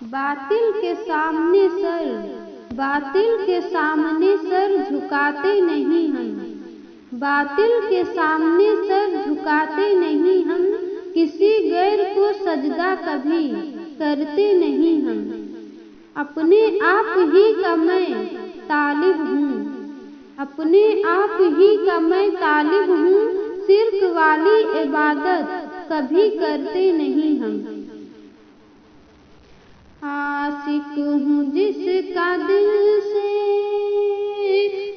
बातिल के सामने सर झुकाते नहीं हम। बातिल के सामने सर झुकाते नहीं हम। किसी गैर को सजदा कभी करते नहीं हम। अपने आप ही का मैं तालिब हूँ। अपने आप ही का मैं तालिब हूँ। शिर्क वाली इबादत कभी करते नहीं हम। आशिक हूँ जिसका दिल से,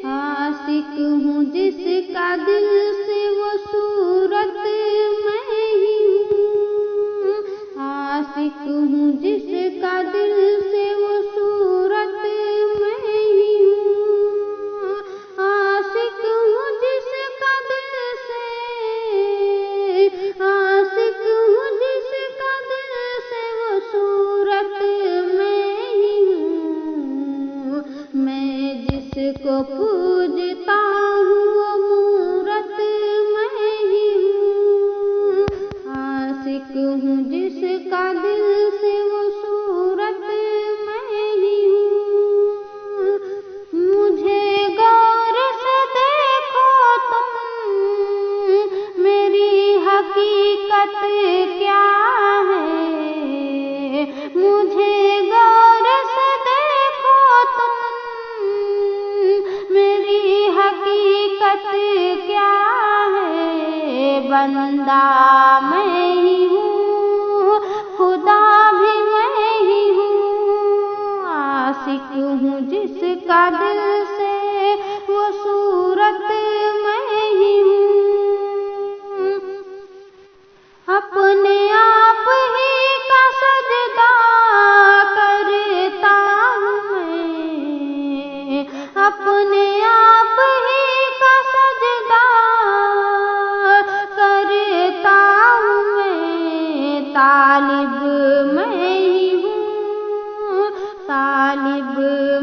आशिक हूँ जिसका दिल से वो सूरत मैं ही हूँ। आशिक हूँ जिसका दिल से वो सूरत मैं ही हूँ। आशिक हूँ जिसका दिल से, आशिक हूँ जिसका दिल से वो सूरत जिसको पूजता हूँ वो मूरत मैं ही हूँ। आशिक हूँ जिसका दिल से वो सूरत मैं ही हूँ। मुझे गौर से देखो तुम, मेरी हकीकत क्या है। मुझे गौर से देखो तुम, क्या है। बंदा मैं ही हूँ, खुदा भी मैं ही हूँ। आशिक हूँ जिसका दिल से वो सूरत मैं ही हूँ। अपने आप ही का सजदा करता हूँ मैं। अपने आप ही तालिब मैं ही हूँ, तालिब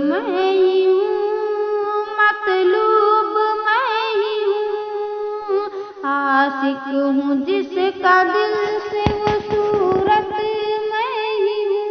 मैं ही हूँ, मतलूब मैं ही हूँ। आशिक हूँ जिसका दिल से वो सूरत मैं ही हूँ।